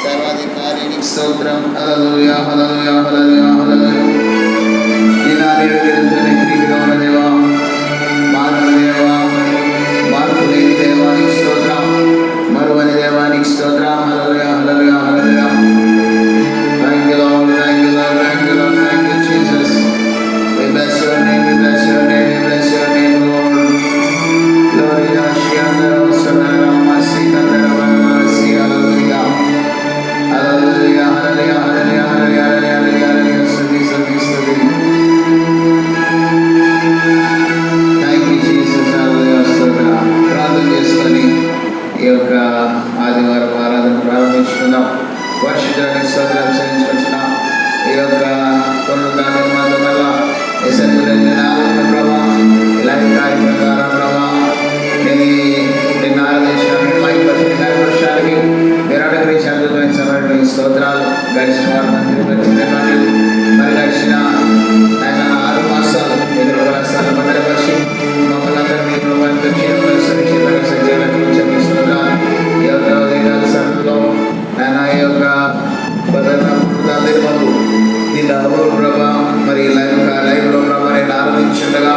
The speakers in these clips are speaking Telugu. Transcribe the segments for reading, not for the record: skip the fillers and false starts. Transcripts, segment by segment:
సర్వాధికారి నీకు స్తోత్రం. హల్లెలూయా హల్లెలూయా హల్లెలూయా హల్లెలూయా. దినాలేడు వెలుగుతున్న క్రీస్తులో ఉన్న దేవా, మానవ దేవా, మార్పు లేని దేవా నీకు స్తోత్రం. మరువని దేవా నీకు స్తోత్రం. Hallelujah hallelujah hallelujah. Thank you Lord, thank you Lord, thank you Lord, thank you Jesus. We bless your name, we bless your name, we bless your name, Lord. Glory to Shiandara Sanara Masikandara Vanasi. Hallelujah. Hallelujah, hallelujah, hallelujah, hallelujah, hallelujah, hallelujah. Study, study, study. Thank you, Jesus. Hallelujah. స్తోత్రం. ప్రార్థన చేసుకొని ఈ యొక్క ఆదివారం ఆరాధన ప్రారంభించుకుందాం. వర్షించడానికి స్తోత్రాలు చెల్లించుకుంటున్నాం. ఈ యొక్క పునరుద్ధానం మాత్రం వల్ల ఈ సన్నిధిలో ప్రభావ ఇలాంటి కార్యక్రమం ద్వారా ప్రభావ నేను ఆరాధించడానికి వర్షానికి మీరు అనుగ్రహించిన సమయం స్తోత్రాలు. గడిచిన వారు మరి గడిచిన ఆయన 6 మాసాలు మీరు రాష్ట్రాలు భద్రపరిచి మమ్మల్ని అందరినీ సురక్షితంగా సజీవంగా స్తోత్రాలు. ఈ యొక్క ఉదయకాల సమయంలో ఆయన ఈ యొక్క భద్రతాకు దీనిలో ప్రభా మరి లైవ్లో ప్రభా నేను ఆరాధించుండగా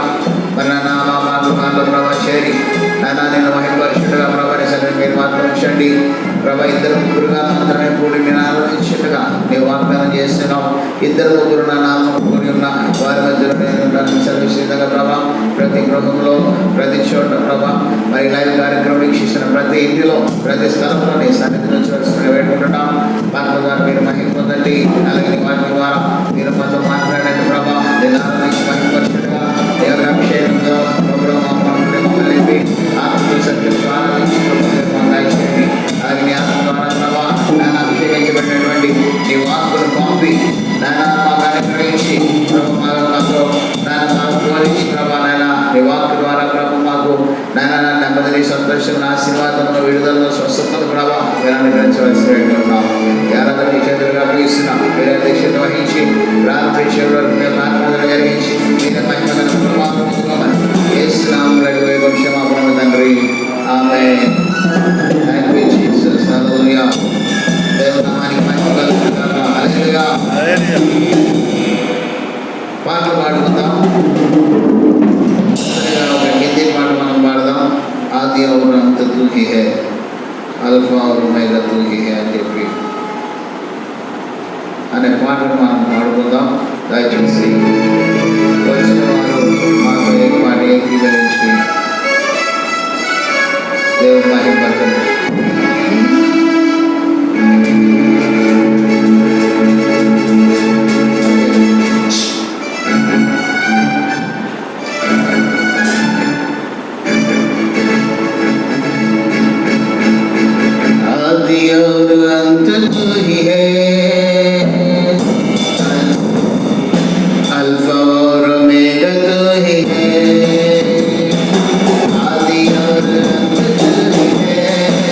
మరి నా మాటలో ప్రభా చేరి నాన్న నేను మహిమపరిచుండగా ప్రభా సరే మీరు మాత్రం ఉంచండి ప్రభా. 2-3 మాత్రమే కూడి నేను ఆరాధించుండగా నేను వాగ్దానం చేస్తున్నాం. 2-3 నా నామం కూడి ఉన్న వారి మధ్యలో నేను ఉంటాను సర్వీతంగా ప్రభా. ప్రతి గృహంలో ప్రతి చోట ప్రభా మరి లైవ్ కార్యక్రమం వీక్షిస్తున్న ప్రతి ఇంటిలో ప్రతి స్థలంలో నీ సన్నిధి నుంచి వరుసగా వేడుకుంటున్నాం. పాత్ర ద్వారా మీరు మహిమ పొందండి. అలాగే వాటి ద్వారా మీరు మనతో మాట్లాడండి ప్రభా. నేను ఆరాధించి మహిమపరిచుండగా దేవుని అభిషేకంతో కలిపి ఆత్మతో సత్యంతో ఆరాధించుకోండి. అలాగే నీ ఆత్మ ద్వారా ప్రభా నేను అభిషేకించబడినటువంటి నీ వాక్కును పంపి నాన్న మాకు అనుగ్రహించి ప్రభు మాకు నాన్న మాకు బోధించి ప్రభా నాన్న నీ వాక్కు ద్వారా ప్రభు మాకు నాన్న నెమ్మదిని సంతోషం ఆశీర్వాదంలో విడుదలలో స్వస్థతను ప్రభా మీరు అనుగ్రహించవలసి ఉన్నాం. ఆరాధన మీ చేతులుగా అప్పగిస్తున్నాం. మీరు అధ్యక్షత వహించి ప్రారంభించే వరకు మేము ఆత్మను జరిగించి మీరు మహిమలను ప్రభావం చేస్తున్నాం. క్షమాపణ తండ్రి. Amen. Thank you Jesus. Hallelujah. దేవుని నామానికి మహిమ కలుగుగాక. హల్లెలూయా. పాటలు పాడుకుందాం. ఒక హిందీ పాట మనం పాడదాం. ఆది और अंत तू ही है, అల్ఫా और ओमेगा तू ही है అని చెప్పి అనే పాటను మనం పాడుకుందాం. దయచేసి వచ్చిన వారు మాతో ఏ పాట ఏకీభవించి దేవుని మహిమపరచండి. आदि और अंत तू ही है, अल्फा और ओमेगा तू ही है. आदि और अंत तू ही है,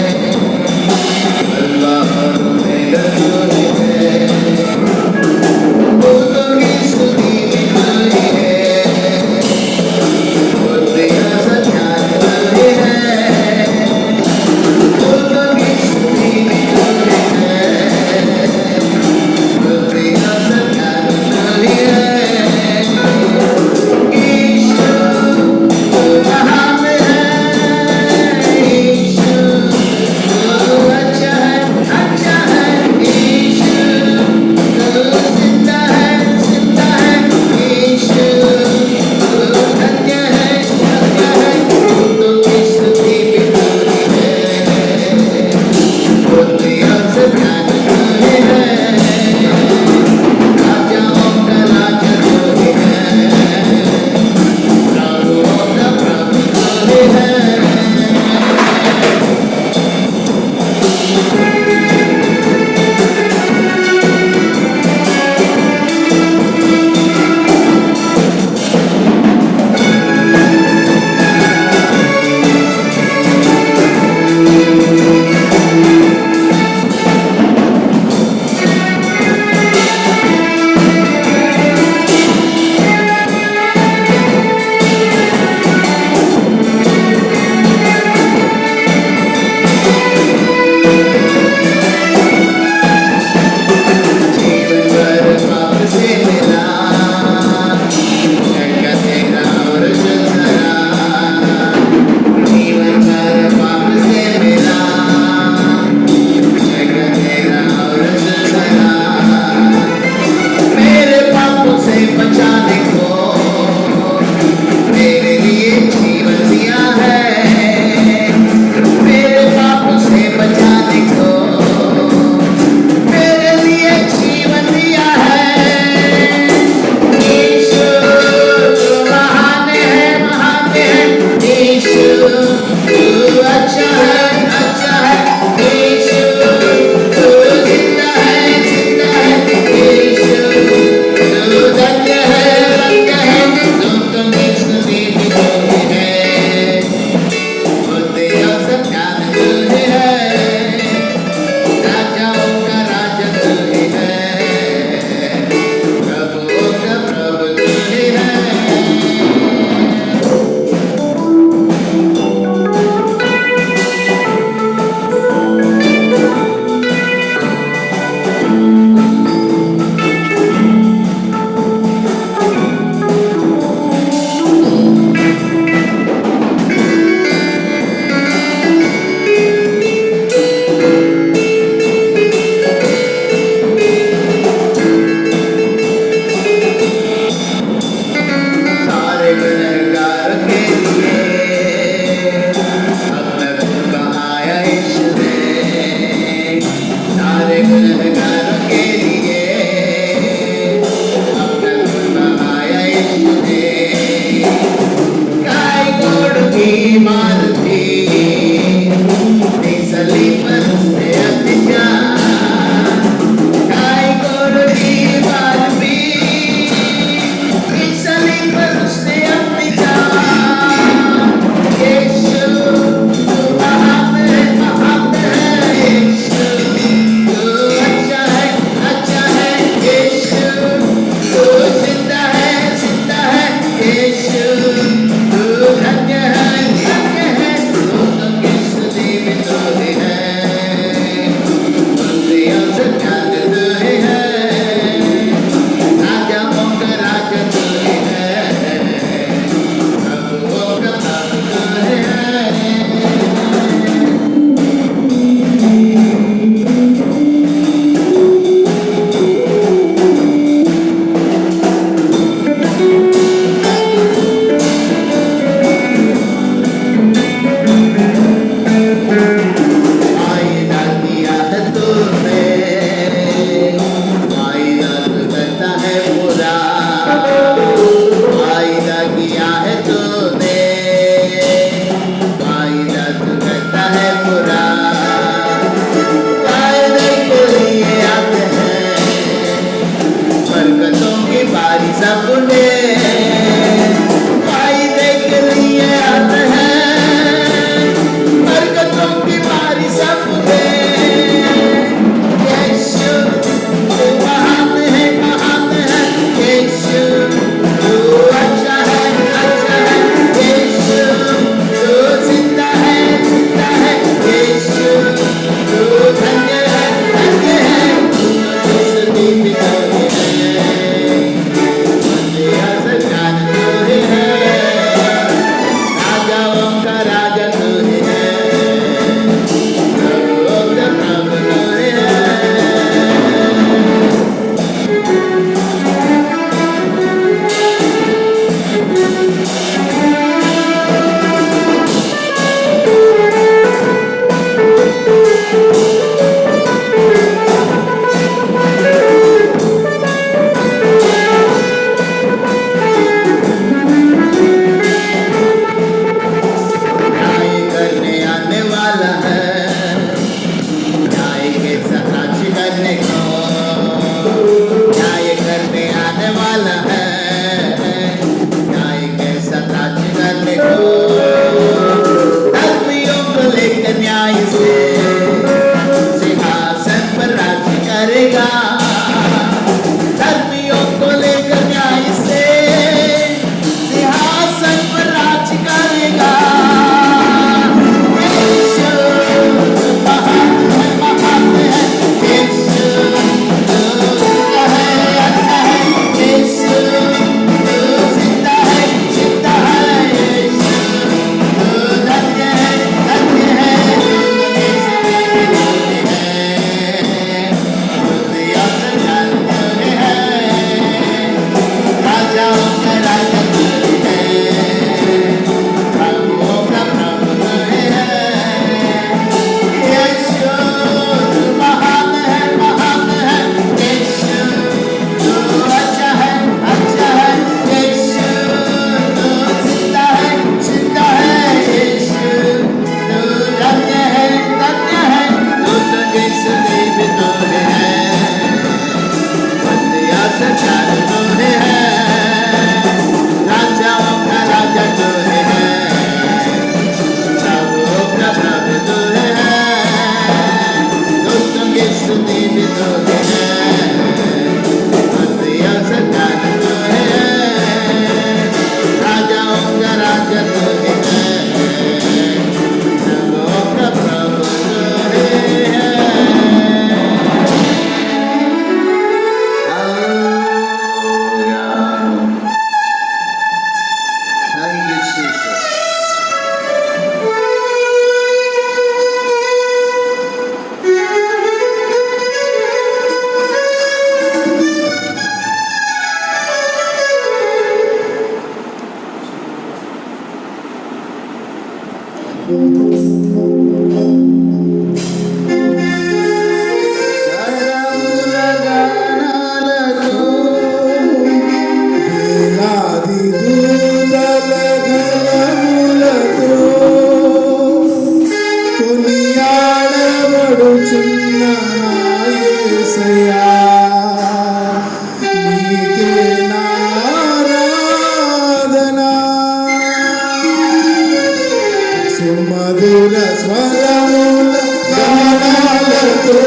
సుమధుర స్వరముల గానాలతో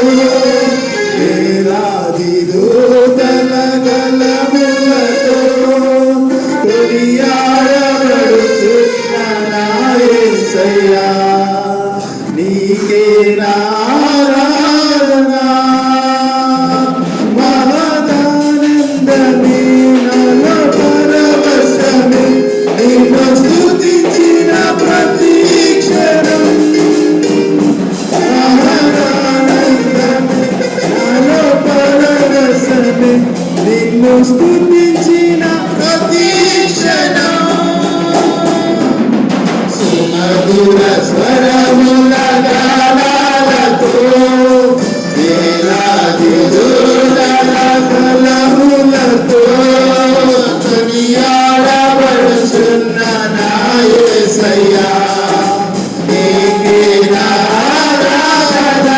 వేలాది దూతల గలములతో కొనియాడబడుచున్న నా యేసయ్యా నీకే ఆరాధన మహదానందమే నాలో పరవశమే నిన్ను స్తుతించిన ప్రతి క్షణం మహదానందమే నాలో పరవశమే నిన్ను స్తుతించిన ప్రతి క్షణం సుమధుర స్వరముల గానాలతో వేలాది దూతల గలములతో కొనియాడబడుచున్న నా యేసయ్యా నీకే ఆరాధన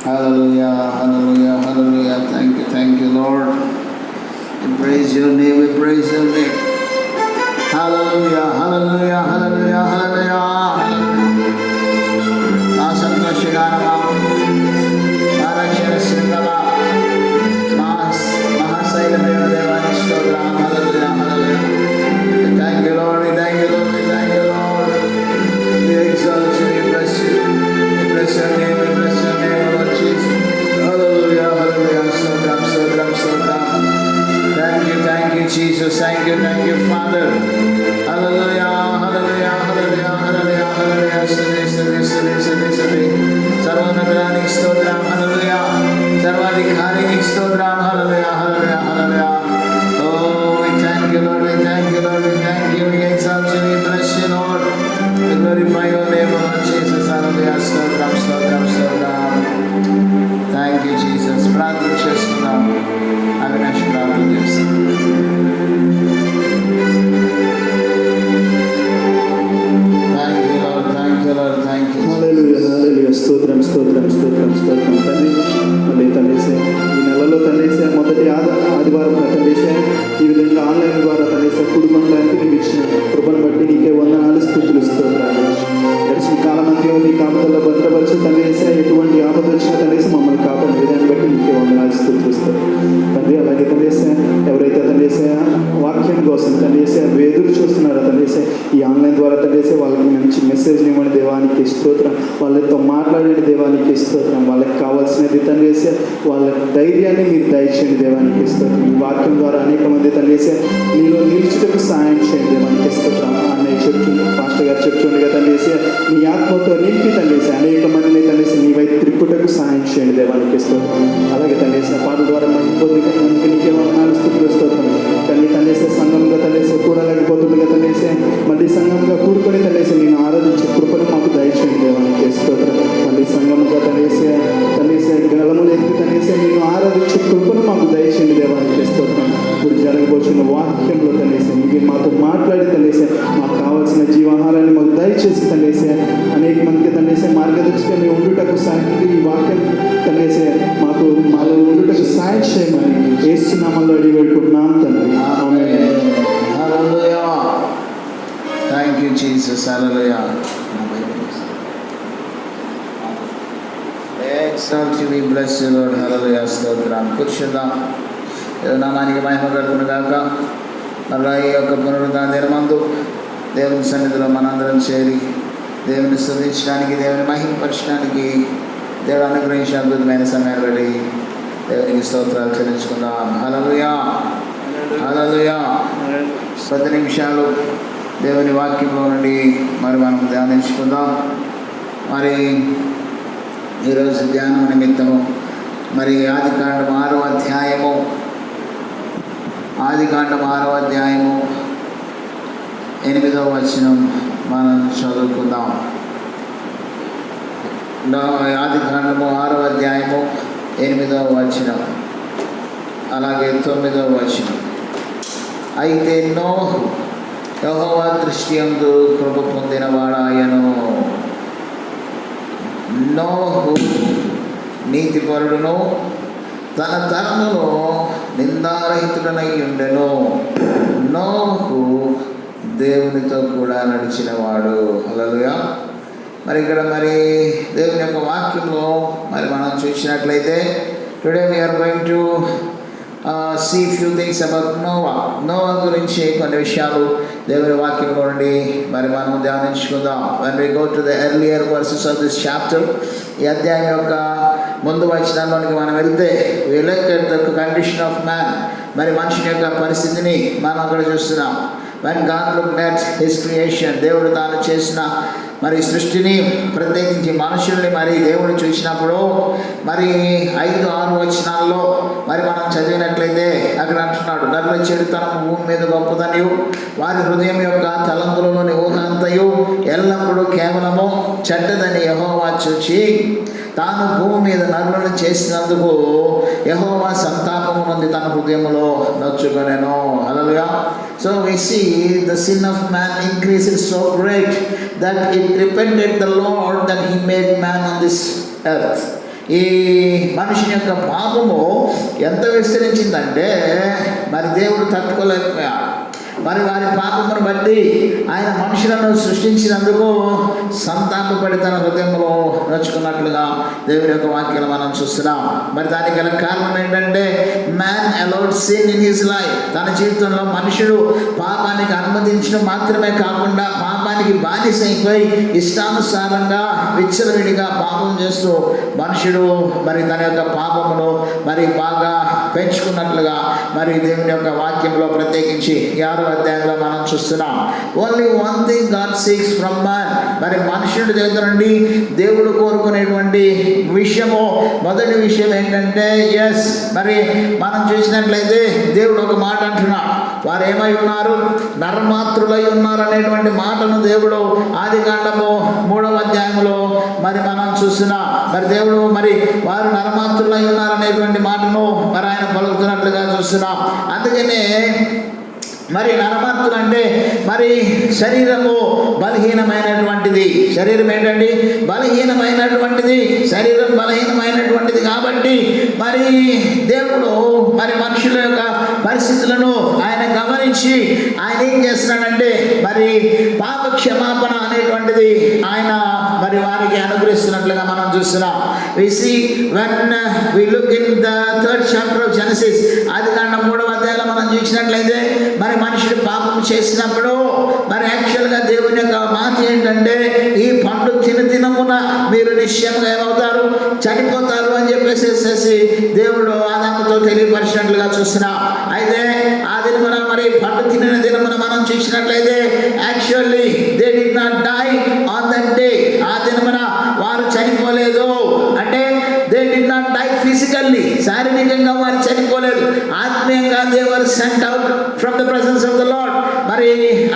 Hallelujah, hallelujah, hallelujah. Thank you, Lord. We praise your name, we praise your name. Hallelujah, hallelujah, hallelujah, hallelujah. Santoshigana, Marachana Sindama, Mahasailam Devani Stodram, hallelujah, hallelujah. Thank you, Lord, we thank you, Lord, we thank you, Lord. We exalt you, we bless you. We bless your name, Lord Jesus. Hallelujah, hallelujah, Stodram, Stodram, Stodram. Thank you, Jesus. Thank you, Father. Hallelujah, hallelujah, hallelujah, hallelujah, hallelujah. Sade. Sarvanagani Stodram, hallelujah. Sarvadikari Stodram, hallelujah, hallelujah, hallelujah. Oh, we thank you, Lord, we thank you, Lord, we thank you. We exalt you, we bless you, Lord. We glorify your name, Lord Jesus. Hallelujah, Stodram, Stodram, Stodram. Thank you, Jesus. ప్రార్థన చేస్తున్నాం. అవినాష్ ప్రార్థన చేస్తాం. స్తోత్రం స్తోత్రం స్తోత్రం స్తోత్రం తండ్రి. మళ్ళీ తండ్రిసే ఈ నెలలో తండ్రిసే మొదటి ఆదివారం తండ్రిసే ఈ విధంగా ఆన్లైన్ ద్వారా తండ్రిసే కూడుకోవడానికి నీకు ఇచ్చిన కృపను బట్టి నీకే వందనాలు స్తుతులు స్తోత్రాలు. గడిచిన కాలం అంతా నీ కాపుదల్లో భద్రపరిచి తండ్రిసే ఎటువంటి ఆపద వచ్చినా తండ్రిసే మమ్మల్ని కాపాడిన విధాన్ని బట్టి నీకే వందనాలు స్తుతులు తండ్రి. అలాగే తండ్రిసే ఎవరైతే తండ్రిసే వాక్యం కోసం తండ్రిసే ఎదురు చూస్తున్నారో తండ్రిసే ఈ ఆన్లైన్ ద్వారా తండ్రిసే వాళ్ళకి మంచి మెసేజ్ ఇవ్వండి దేవానికి స్తోత్రం. వాళ్ళతో మాట్లాడే దేవానికి స్తోత్రం. వాళ్ళకి కావాల్సినది తండ్రిసే వాళ్ళ ధైర్యాన్ని మీరు దయచేయండి దేవానికి స్తోత్రం. ఈ వాక్యం ద్వారా అనేక మంది తండ్రిసే నీలో నిలిచుటకు సాయం చేయండి దేవానికి స్తోత్రం. అన్నయ్య చెప్తుంది, పాస్టర్ గారు చెప్తుండగా తండ్రిసే నీ ఆత్మతో నింపి తండ్రిసే అనేక మందిని తండ్రిసే నీ వైపు త్రిప్పుటకు సాయం చేయండి దేవానికి స్తోత్రం. అలాగే తండ్రిసే పాటల ద్వారా నీకే వందనాలు స్తుతులు స్తోత్రం. కానీ తండ్రిసే సంఘంగా తండ్రిసే కూడలేకపోతుండగా తండ్రిసే మళ్ళీ సంఘంగా కూడుకొని తండ్రిసే నేను ఆరాధించే కృపను మాకు దయచేయండి దేవానికి స్తోత్రం. మళ్ళీ సంఘముగా తండ్రిసే గలములు ఎత్తి తండ్రిసే నేను ఆరాధించే కృపను మాకు దయచేయండి దేవానికి స్తోత్రం. ఇప్పుడు జరగబోతున్న వాక్యంలో తండ్రిసే మీరు మాతో మాట్లాడి తండ్రిసే మాకు కావాల్సిన జీవాహారాన్ని మాకు దయచేసి తండ్రిసే అనేక మందికి తండ్రిసే మార్గదర్శకంగా ఉండుటకు సాయం ఈ వాక్యం తండ్రిసే మాలో ఉండుటకు సాయం చేయమని యేసు నామములో అడిగి వేడుకుంటున్నాం తండ్రి. Amen. Hallelujah. Thank you Jesus. Hallelujah. Exalt you, we bless you, Lord. Hallelujah. స్తోత్రం. కూర్చుందాం. నామానికి మహిమ కలుగును గాక. మరలా ఈ యొక్క పునరుద్ధరణ దినమందు దేవుని సన్నిధిలో మనందరం చేరి దేవుని స్తుతించడానికి, దేవుని మహిమపరచడానికి దేవుడు అనుగ్రహించిన అద్భుతమైన సమయాన్ని బట్టి దేవునికి స్తోత్రాలు చెల్లించుకుందాం. హల్లెలూయా, హల్లెలూయా. 10 నిమిషాలు దేవుని వాక్యంలో నుండి మరి మనం ధ్యానించుకుందాం. మరి ఈరోజు ధ్యానం నిమిత్తము మరి ఆదికాండం 6వ అధ్యాయము 8వ వచనం మనం చదువుకుందాం. ఆదికాండము 6వ అధ్యాయము 8వ వచనం, అలాగే 9వ వచనం. అయితే నోహు యెహోవా దృష్టి యందు కృప పొందినవాడాయను. నోహు నీతిపరుడును తన తరములో నిందారహితుడనై ఉండెను. నోహు దేవునితో కూడా నడిచినవాడు. హల్లెలూయా. మరి ఇక్కడ మరి దేవుని యొక్క వాక్యంలో మరి మనం చూసినట్లయితే today we are going to see few things about Noah గురించి కొన్ని విషయాలు దేవుని వాక్యంలో నుండి మరి మనం ధ్యానించుకుందాం. when we go to the earlier verses of this chapter, ఈ అధ్యాయం యొక్క ముందు వచనంలోనికి మనం వెళ్తే we look at the condition of man, మరి మనిషి యొక్క పరిస్థితిని మనం అక్కడ చూస్తున్నాం. when God looked at his creation, దేవుడు తాను చేసిన మరి సృష్టిని, ప్రత్యేకించి మనుషుల్ని మరి దేవుడు చూసినప్పుడు మరి 5-6 వచనాల్లో మరి మనం చదివినట్లయితే అక్కడ అంటున్నాడు, నరుల చెడుతనం భూమి మీద గొప్పదనియు వారి హృదయం యొక్క తలంపులలోని ఊహ అంతయు ఎల్లప్పుడూ కేవలము చెడ్డదని యెహోవా చూచి తాను భూమి మీద నరులను చేసినందుకు యెహోవా సంతాపము నుండి తన హృదయములో నొచ్చుకొనెను. హల్లెలూయా. So we see the sin of man increases so great that it repented the Lord that he made man on this earth. ఈ మనిషిని యొక్క పాపము ఎంత విస్తరించిందంటే మరి దేవుడు తట్టుకోలేకపోయాడు. మరి వారి పాపమును బట్టి ఆయన మనుషులను సృష్టించినందుకు సంతాపపడి తన హృదయంలో నొచ్చుకున్నట్లుగా దేవుని యొక్క వాక్యాలు మనం చూస్తున్నాం. మరి దానికి గల కారణం ఏంటంటే man allowed sin in his life. తన జీవితంలో మనుషుడు పాపానికి అనుమతించడం మాత్రమే కాకుండా పాపానికి బానిసైపోయి ఇష్టానుసారంగా విచ్చలవిడిగా పాపం చేస్తూ మనుషుడు మరి తన యొక్క పాపమును మరి బాగా పెంచుకున్నట్లుగా మరి దేవుని యొక్క వాక్యంలో ప్రత్యేకించి 6వ అధ్యాయంలో మనం చూస్తున్నాం. Only one thing God seeks from man. మరి మనుషుడి దగ్గర నుండి దేవుడు కోరుకునేటువంటి విషయము, మొదటి విషయం ఏంటంటే మరి మనం చూసినట్లయితే దేవుడు ఒక మాట అంటున్నాడు. వారు ఏమై ఉన్నారు? నరమాత్రులై ఉన్నారు అనేటువంటి మాటను దేవుడు ఆదికాండము 3వ అధ్యాయంలో మరి మనం చూస్తున్నాం. మరి దేవుడు మరి వారు నరమాత్రులై ఉన్నారు అనేటువంటి మాటను మరి ఆయన పలుకుతున్నట్లుగా చూస్తున్నాం. అందుకనే మరి నరమాత్రులు అంటే మరి శరీరము బలహీనమైనటువంటిది. శరీరం ఏంటండి? బలహీనమైనటువంటిది. శరీరం బలహీనమైనటువంటిది కాబట్టి మరి దేవుడు మరి మనుషుల యొక్క పరిస్థితులను ఆయన గమనించి ఆయన ఏం చేస్తున్నాడంటే మరి పాప క్షమాపణ అనేటువంటిది ఆయన మరి వారికి అనుగ్రహిస్తున్నట్లుగా మనం చూస్తున్నాం. We see when we look in the 3rd chapter of Genesis, ఆదికాండం 3వ అధ్యాయంలో మనం చూసినట్లయితే మరి మనుషుడు పాపం చేసినప్పుడు మరి యాక్చువల్గా దేవుని యొక్క మాట ఏంటంటే ఈ పండు దినమున మీరు నిశ్చయంగా ఏమవుతారు? చనిపోతారు అని చెప్పేసి దేవుడు ఆదాముతో తెలియపరిచినట్లుగా చూస్తున్నాం. అయితే ఆ దినమున మరి పండు తినిన దినమున మనం చూసినట్లయితే actually they did not die on that day. ఆ దినమున వారు చనిపోలేదు. అంటే they did not die physically, శారీరకంగా వారు చనిపోలేదు. ఆత్మీయంగా they were sent out from the presence of the Lord. మరి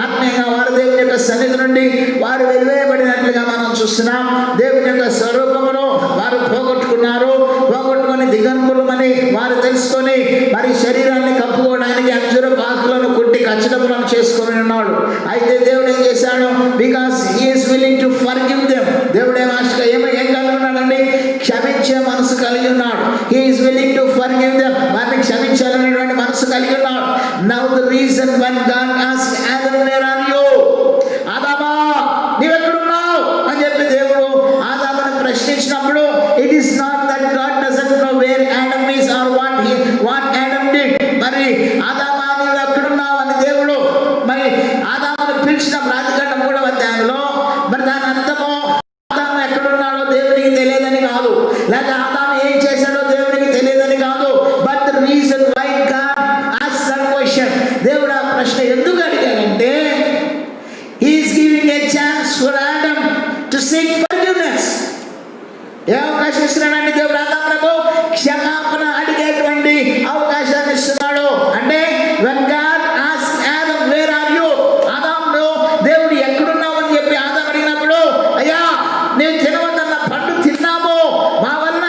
ఆత్మీయంగా వారు దేవుని యొక్క సన్నిధి నుండి వారు వెలివేయబడినట్లుగా మనం చూస్తున్నాం. దేవుని యొక్క స్వరూపమును వారు పోగొట్టుకున్నారు. పోగొట్టుకొని దిగంబరులమని వారు తెలుసుకొని మరి శరీరాన్ని కప్పుకోవడానికి అంజూరపు ఆకులను కుట్టి కచ్చడములను చేసుకొని ఉన్నాడు. అయితే దేవుడు ఏం చేశాడు? Because he is willing to forgive them. దేవుడు ఏం కలిగి ఉన్నాడండి? క్షమించే మనసు కలిగి ఉన్నాడు. He is willing to forgive them. వారిని క్షమించాలనేటువంటి మనసు కలిగి ఉన్నాడు. Now the reason when God asked Adam, where are you? ఆదామా నీవెక్కడున్నావు అని చెప్పి దేవుడు ఆదామును ప్రశ్నించినప్పుడు it is not that God doesn't know where Adam is or what Adam did. మరి ఆదామా నీవెక్కడున్నావు అని దేవుడు మరి ఆదామును పిలిచినప్పుడు ఆదికాండం 3వ అధ్యాయంలో మరి దాని అర్థము ఆదాము ఎక్కడున్నాడో దేవుడికి తెలియదని కాదు, లేక ఆదాము ఏం చేశాడో దేవుడికి తెలియదని కాదు. But the reason why God asked that question, దేవుడు ఆ ప్రశ్న ఎందుకు అడిగాడంటే he is giving a chance for Adam to seek forgiveness. ఏ అవకాశం ఇస్తున్నాడండి? దేవుడు ఆదామునకు క్షమాపణ అడిగేటువంటి అవకాశాన్ని ఇస్తున్నాడు. అంటే when God asked Adam, where are you? ఆదామును దేవుడు ఎక్కడున్నావు అని చెప్పి ఆదాము అడిగినప్పుడు, అయ్యా నేను తినవద్దన్న పండు తిన్నాము, మా వల్ల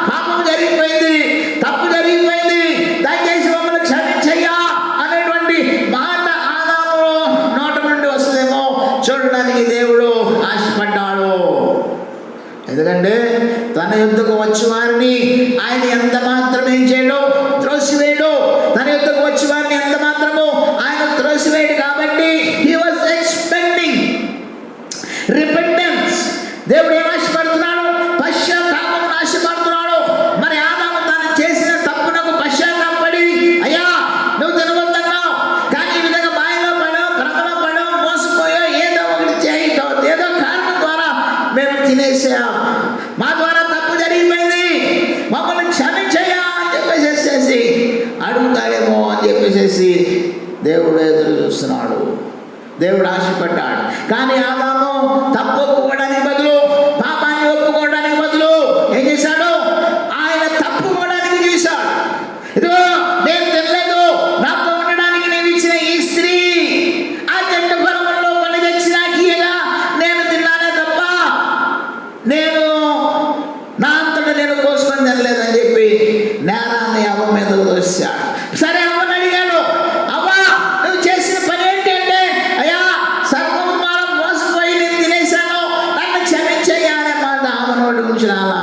పాపం జరిగిపోయింది, తప్పు జరిగిపోయింది, దయచేసి మమ్మల్ని క్షమించయ్యా అనేటువంటి మాట ఆదాము నోట నుండి వస్తుందేమో చూడడానికి దేవుడు ఆశపడ్డాడు. ఎందుకంటే తన యుద్ధకు వచ్చి వారిని ఆయన ఎంత మాత్రం ఏం చేయడు? త్రోసివేయడు. తన యుద్ధకు వచ్చి వారిని ఎంత మాత్రము ఆయన త్రోసివేయడు. కాబట్టి he was expecting repentance. దేవుడు ఏం ఆశపడుతున్నాడు? పశ్చాత్తాపమును ఆశపడుతున్నాడు. మరి ఆదాము తాను చేసిన తప్పునకు పశ్చాత్తాపడి, అయ్యా నువ్వు తినవద్దన్నావు, కానీ ఈ విధంగా మాయలో పడో, భ్రమలో పడో, మోసపోయో, ఏదో ఒకటి చేయటో, ఏదో కారణం ద్వారా మేము తినేసాం, మా ద్వారా తప్పు జరిగిపోయింది, మమ్మల్ని క్షమించయ్యా అని చెప్పేసి అడుగుతాడేమో అని చెప్పేసి దేవుడు ఎదురు చూస్తున్నాడు. దేవుడు ఆశపడ్డాడు. కానీ ఆదాము తప్పు ఒప్పుకోవడానికి బదులు, పాపాన్ని ఒప్పుకోవడానికి బదులు ఏం చేశాడు? ఆయన తప్పుకోవడానికి చేశాడు. ఇదిగో నేను తినలేదు, నాతో ఉండడానికి నేను ఇచ్చిన ఈ స్త్రీ ఆ చెట్టు ఫలములలో కొన్ని తెచ్చి నాకు ఇయ్యగా నేను తిన్నానే తప్ప నేను నా అంతటా నేను కోసుకొని తినలేదని చెప్పి నేరాన్ని అవ్వ మీద దోశాడు. సరే అవ్వని అడిగాడు, అవ్వ నువ్వు చేసిన పని ఏంటి అంటే, అయ్యా సర్వం ద్వారా మోసపోయి నేను తినేశాను, నన్ను క్షమించయ్యా అనే మాట ఆమె నోటి నుంచి రాలా.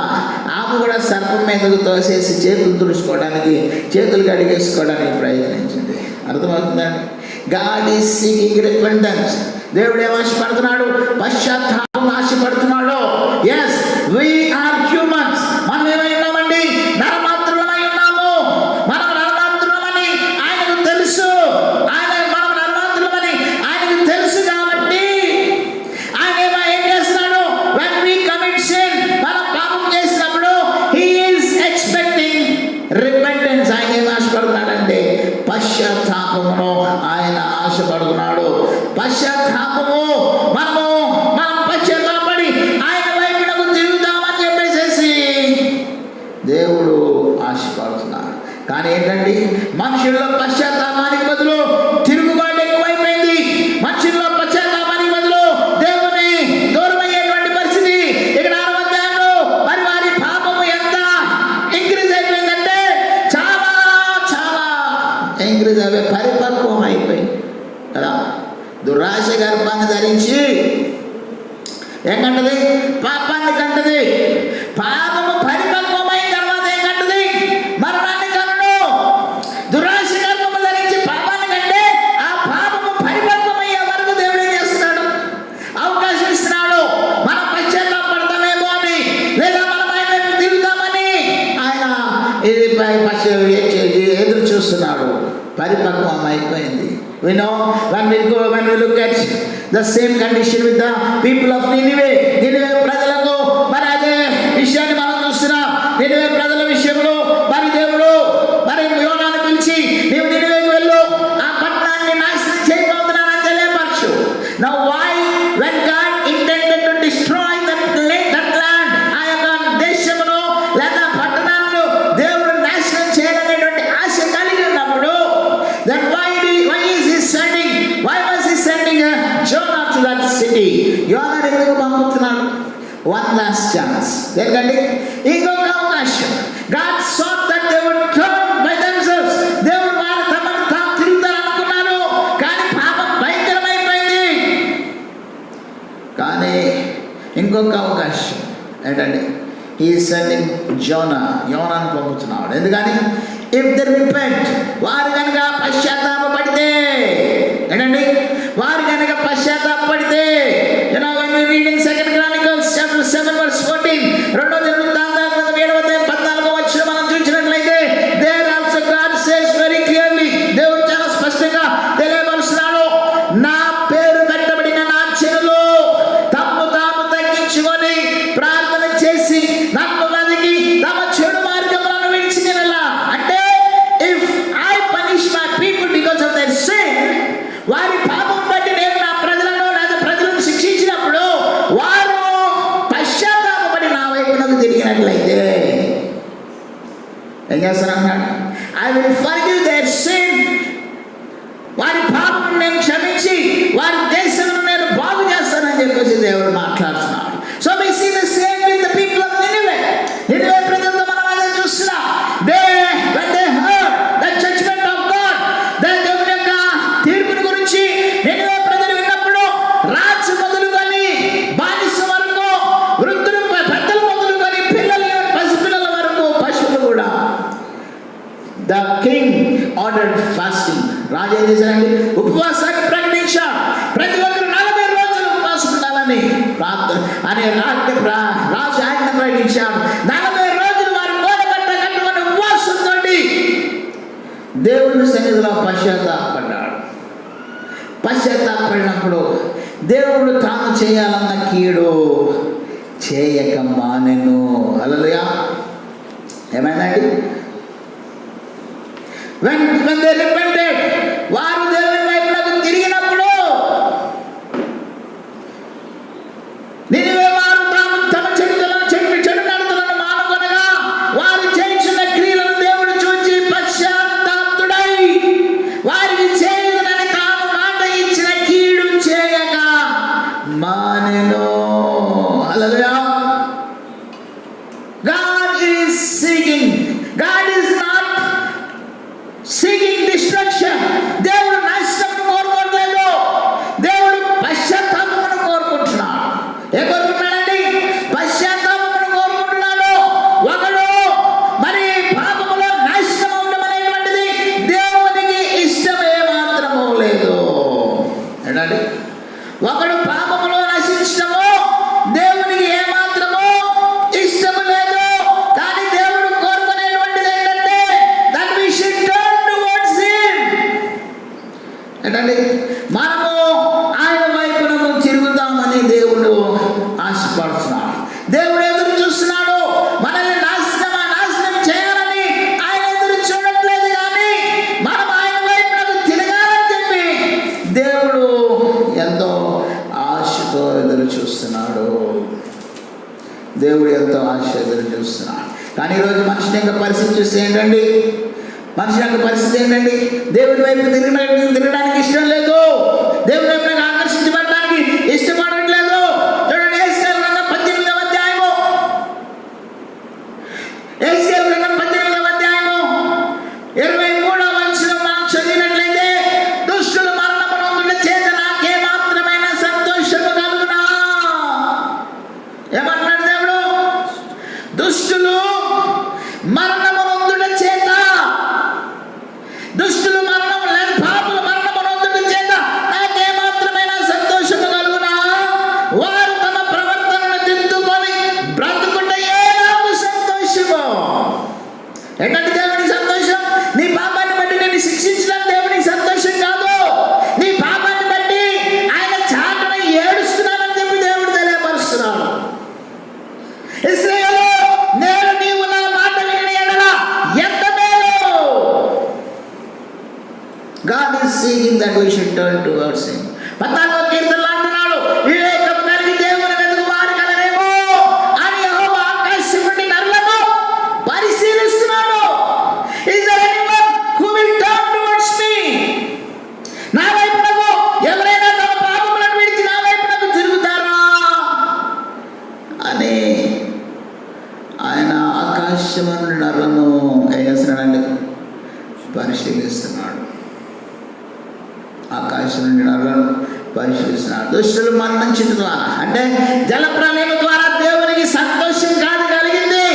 ఆమె కూడా సర్పం మీదకు తోసేసి చేతులు తుడుచుకోవడానికి, చేతులు కడిగేసుకోవడానికి ప్రయత్నించింది. అర్థమవుతుందండి? God is seeking repentance. దేవుడు ఏం ఆశపడుతున్నాడు? పశ్చాత్తాపం ఆశపడుతున్నాడు. Yes, we are humans. మనం ఏమై ఉన్నామండి? నరమాత్రులమై ఉన్నాము. మనం నరమాత్రులమని ఆయనకు తెలుసు. మనం నరమాత్రులమని ఆయనకు తెలుసు కాబట్టి ఆయన ఏం చేస్తున్నాడు? when we commit sin, మనం పాపం చేసినప్పుడు he is expecting repentance. ఆయన ఏం ఆశపడుతున్నాడంటే పశ్చాత్తాపమును ఆయన ఆశపడుతున్నాడు. పశ్చాత్తాపము మనం పశ్చాత్తాపడి ఆయన వైపునకు తిరుగుతామని చెప్పేసి దేవుడు ఆశపడుతున్నాడు. కానీ ఏంటండి, మనుషుల్లో పశ్చాత్తాపానికి బదులు తిరుగుబాటు ఎక్కువైపోయింది. మనుషుల్లో పశ్చాత్తాపానికి బదులు దేవుని దూరం అయ్యేటువంటి పరిస్థితి ఇక్కడ 6వ అధ్యాయంలో మరి వారి పాపము ఎంత ఇంక్రీజ్ అయిపోయిందంటే చాలా చాలా ఇంక్రీజ్ అయిపోయి పరిపక్వం అయిపోయింది కదా. దురాశ గర్భాన్ని ధరించి ఏం కంటది? పాపాన్ని కంటది. పాపము పరిపక్వమైన తర్వాత ఏం కంటది? మరణాన్ని కనును. దురాశ గర్భము ధరించి పాపాన్ని కంటే ఆ పాపము పరిపక్వమయ్యే వరకు దేవుడు ఏం చేస్తున్నాడు? అవకాశం ఇస్తున్నాడు. మనం పశ్చాత్తాపడతామేమో అని, లేదా మనం ఆయన వైపు తిరుగుతామని ఆయన ఎదురు చూస్తున్నాడు. పరిపక్వం అయిపోయింది. We know when we look at the same condition with the people of Nineveh. Nineveh ప్రజలకు మరి అదే విషయాన్ని మనం చూస్తున్నాం. Nineveh ప్రజల విషయంలో మరి దేవుడు మరి యోనాను పిలిచి, నీవు నినివేకి వెళ్ళు, ఆ పట్టణాన్ని నాశనం చేయబోతున్నానని తెలియపరచు. Now why when God intended to destroy that land, ఆ యొక్క దేశమును లేదా పట్టణాన్ని దేవుడు నాశనం చేయాలనేటువంటి ఆశ కలిగి ఉన్నప్పుడు, then why was he sending Jonah to that city? యోనా ఎందుకు పంపుతున్నాడు? One last chance. ఎందుకంటే ఇంకొక అవకాశం. God sought that they would turn by themselves. దేవుడు వారు తమను తాము తిరుగుతారనుకున్నారు. కానీ పాపం భయంకరమైపోయింది. కానీ ఇంకొక అవకాశం ఏంటంటే he is sending యోనాను పంపుతున్నాడు. ఎందుకని? if they repent, వారు కనుక పశ్చాత్తాపడితే, ఏంటండి, వారు కనుక పశ్చాత్తాపడితే, when we read in 2 Chronicles chapter 7 verse 14, 2వ దినవృత్తాంతాల గ్రంథం 7వ అధ్యాయం 14వ వచనం మనం చూసినట్లయితే, there also God says very clearly, దేవుడు చాలా స్పష్టంగా తెలియపరుస్తున్నాడు, నా పేరు పెట్టబడిన నా జనులు తమ్ము తాము తగ్గించుకొని ప్రార్థన చేసి నన్ను వెతికి తమ చెడు మార్గములను విడిచినలా. అంటే if I punish my people because of their sin, వారి పాపం బట్టి నేను నా ప్రజలను లేదా ప్రజలను శిక్షించినప్పుడు వారు పశ్చాత్తాపపడి నా వైపునకు తిరిగినట్లయితే ఏం చేస్తానన్నాడు? I will forgive their sin. వారి పాపం నేను క్షమించి వారి దేశంలో నేను బాగు చేస్తానని చెప్పేసి దేవుడు మాట్లాడుతున్నాడు. So we see the same with the people of Nineveh. Nineveh ప్రజలతో మనం అదే చూస్తున్నాం. When they heard the judgment of God, దేవుని యొక్క తీర్పుని గురించి నినివే ప్రజలు విన్నప్పుడు, రాజు మొదలుకొని బానిస వరకు, వృద్ధులు పెద్దలు మొదలుకొని పిల్లలు పసిపిల్లల వరకు, పశువులు కూడా, the king ordered fasting. రాజు ఏం చేశారండి? ఉపవాసాన్ని ప్రకటించాడు. ప్రతి ఒక్కరు 40 రోజులు ఉపవాసం ఉండాలని రాజు ఆజ్ఞ ప్రకటించాడు. 40 రోజులు వారు గోడబట్ట కట్టుకొని ఉపవాసంతో దేవుని సన్నిధిలో పశ్చాత్తాపడ్డాడు. పశ్చాత్తాపడినప్పుడు దేవుడు తాను చేయాలన్న కీడు చేయక మానెను. హల్లెలూయా. ఏమైందండి? when they repented, వారు దేవుని వైపునకు తిరిగినప్పుడు నినివే వారు తమ చెడు నడతలను మానుకొనగా వారు చేయించిన క్రియలను దేవుడు చూచి పశ్చాత్తాపతుడై వారికి చేయదని తాను మాట ఇచ్చిన కీడు చేయక మానెను. హల్లెలూయా. God is seeking. God is not seeking destruction. దేవుడు నాశనమును కోరుకోవట్లేదు. దేవుడు పశ్చాత్తాపమును కోరుకుంటున్నాడు. ఏ కోరుకుంటున్నాడండి? పశ్చాత్తాపమును కోరుకుంటున్నాడు. ఒకడు చూస్తున్నాడు. దేవుడు ఎంతో ఆశ్చర్యం చూస్తున్నాడు. కానీ ఈరోజు మనిషిని యొక్క పరిస్థితి చూస్తే ఏంటండి, మనిషి యొక్క పరిస్థితి ఏంటండి, దేవుడి వైపు తిరగడానికి ఇష్టం లేదు, దేవుడి వైపు ఆకర్షించబడడానికి ఇష్టపడట్లేదు. చూడండి, యేసుకేలు గ్రంథం 18వ అధ్యాయము, యేసుకేలు గ్రంథం 18వ అధ్యాయము 23వ వచనం మనం చదివినట్లయితే, దుష్టులు మరణము నొందుట చేత నాకే మాత్రమైన సంతోషము కలుగునా. ఏమంటున్నాడు దేవుడు? దుష్టులు మరణము నొందుట చేత, దుష్టులు మరణము లేదు, పాపులు మరణము నొందుట చేత నాకే మాత్రమైన సంతోషము కలుగునా. వారు తమ ప్రవర్తనను దిద్దుకొని బ్రతుకుటయే నాకు సంతోషము. ఏంటంటే దేవునికి సంతోషం? నీ పాపాన్ని బట్టి నేను శిక్షించడం దేవునికి సంతోషం కాదు. నీ పాపాన్ని బట్టి ఆయన చాటున ఏడుస్తున్నానని చెప్పి దేవుడు తెలియపరుస్తున్నాడు. ఇశ్రాయేలు, నేను నీవు నా మాట విని ఎడల ఎంత మేలు. God is seeking that we should turn towards him. 14వ కీర్తనలో అంటున్నాడు, వివేకము కలిగి దేవుని వెతుకు వారు కలరేమో అని యెహోవా ఆకాశం నుండి నరులను పరిశీలిస్తున్నాడు. Is there anyone who will turn towards me? నా వైపునకు ఎవరైనా తమ పాపములను విడిచి నా వైపునకు తిరుగుతారా అని ఆయన ఆకాశం నుండి నరులను ఏం చేస్తున్నాడండి? పరిశీలిస్తున్నాడు. ఆకాశం నుండి నరులను పరిశీలిస్తున్నాడు. దుష్టులు మరణించిన ద్వారా, అంటే జలప్రలయం ద్వారా దేవునికి సంతోషం కాదు కలిగింది.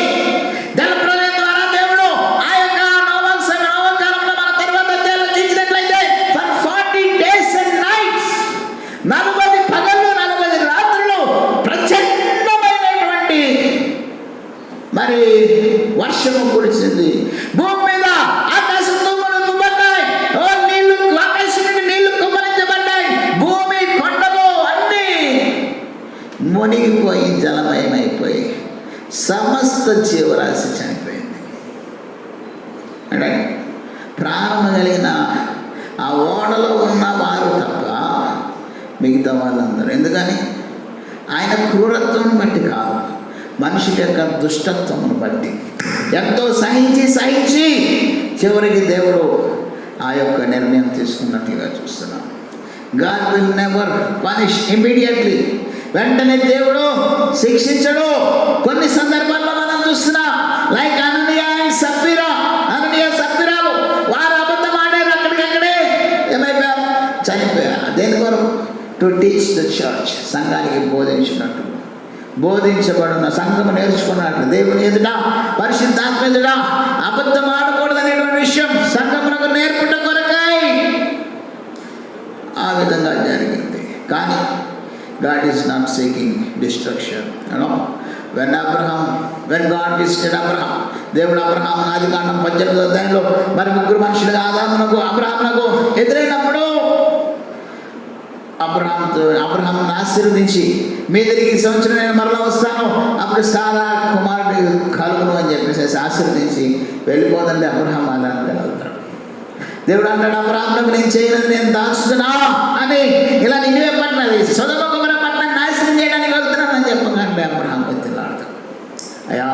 జలప్రలయం ద్వారా దేవుడు ఆ యొక్క నోవహు కాలంలో మన తర్వాత అధ్యాయంలో చూసినట్లయితే for 40 days and nights 40 పగళ్ళు 40 రాత్రులు ప్రచండమైనటువంటి మరి వర్షము కురిసింది. భూమి మీద ఆకాశం తుమ్మలు తుమ్మన్నాయి, నీళ్లు ఆకాశం నుండి నీళ్లు కుమ్మరించబడ్డాయి. భూమి కొండలు అన్నీ మునిగిపోయి జలమయమైపోయి సమస్త జీవరాశి చనిపోయింది. అంటే ప్రాణం కలిగిన ఆ ఓడలో ఉన్న వారు తప్ప మిగతా వాళ్ళందరూ. ఎందుకని? ఆయన క్రూరత్వం బట్టి కాదు, మనిషి యొక్క దుష్టత్వమును బట్టి ఎంతో సహించి చివరికి దేవుడు ఆ యొక్క నిర్ణయం తీసుకున్నట్లుగా చూస్తున్నాం. God will never punish immediately. వెంటనే దేవుడు శిక్షించడు. కొన్ని సందర్భాల్లో మనం చూస్తున్నాం, లైక్ అననీయ సప్పిరాలు వారు అబద్ధం ఆడారు, అక్కడికక్కడే ఏమైపోయారు? చనిపోయారు. దేని కొరకు? టు టీచ్ ద చర్చ్, సంఘానికి బోధించినట్టు, బోధించబడిన సంఘము నేర్చుకున్నట్లు దేవుని ఎదుట పరిశుద్ధాత్మ ఎదుట అబద్ధం ఆడకూడదనేటువంటి విషయం సంఘమునకు నేర్పుట కొరకై ఆ విధంగా జరిగింది. కానీ God is not seeking destruction. You know, when God visited Abraham, దేవుడు అబ్రహాం ఆదికాండం 18వ అధ్యాయంలో మరి ముగ్గురు మనుషులుగా ఆదామునకు అబ్రహామునకు ఎదురైనప్పుడు అబ్రహామును ఆశీర్వదించి మీ దగ్గరికి ఈ సంవత్సరం నేను మరలా వస్తాను, అప్పుడు సారా కుమారుడు కలుగును అని చెప్పేసి ఆశీర్వదించి వెళ్ళిపోదండి. అబ్రహాం అలా వెళ్తాడు. దేవుడు అంటాడు, అబ్రహామునకు నేను చేయలేదు, నేను దాచుతున్నా అని ఇలా నిన్నే పట్టినది సొదొమ గొమొర్రా పట్టణాన్ని నాశనం చేయడానికి వెళ్తున్నాను అని చెప్పకండి. అబ్రహాం బతిలాడతాడు, అయ్యా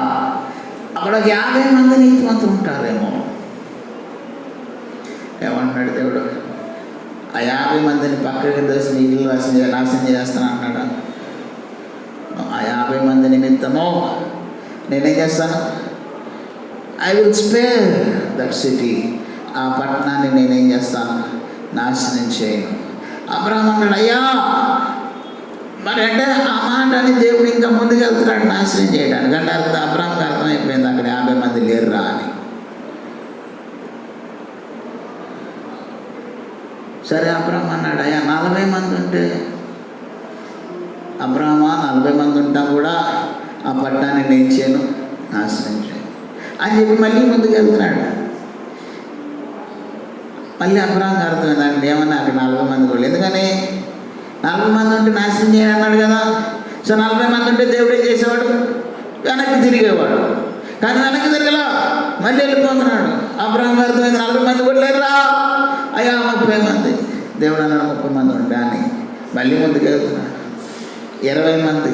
అక్కడ 50 మంది నీతిమంతులు ఉంటారేమో. ఏమంటున్నాడు దేవుడు? ఆ 50 మందిని పక్కకి దోసి నీళ్ళు నాశనం చేస్తాను అంటున్నాడు. ఆ 50 మంది నిమిత్తము నేనేం చేస్తాను? I will spare that city, ఆ పట్టణాన్ని నేనేం చేస్తాను? నాశనం చేయను. అబ్రహాం అన్నాడు, అయ్యా మరి అంటే ఆ మాట అని దేవుడు ఇంకా ముందుకు వెళ్తున్నాడు నాశనం చేయడానికి. అంటే అబ్రహాంకి అర్థమైపోయింది అక్కడ 50 మంది లేరురా అని. సరే అబ్రహాం అన్నాడు, అయ్యా 40 మంది ఉంటే, అబ్రహామా 40 మంది ఉంటాం కూడా ఆ పట్టణాన్ని నేను చేయను, నాశనం చేయను అని చెప్పి మళ్ళీ ముందుకు వెళ్తున్నాడు. మళ్ళీ అబ్రహాంకి అర్థమైందండి, ఏమన్నా అక్కడ 40 మంది కూడా, ఎందుకని 40 మంది ఉంటే నాశనం చేయను అన్నాడు కదా. సో 40 మంది ఉంటే దేవుడు ఏం చేసేవాడు? వెనక్కి తిరిగేవాడు. కానీ వెనక్కి తిరగలా, మళ్ళీ వెళ్ళిపోతున్నాడు. అబ్రహాంకి అర్థమైంది 40 మంది కూడా లేరురా, అయ్యా 30 మంది. దేవుడు అన్నాడు 30 మంది ఉంటే అని మళ్ళీ ముందుకు వెళ్తున్నాడు. 20 మంది.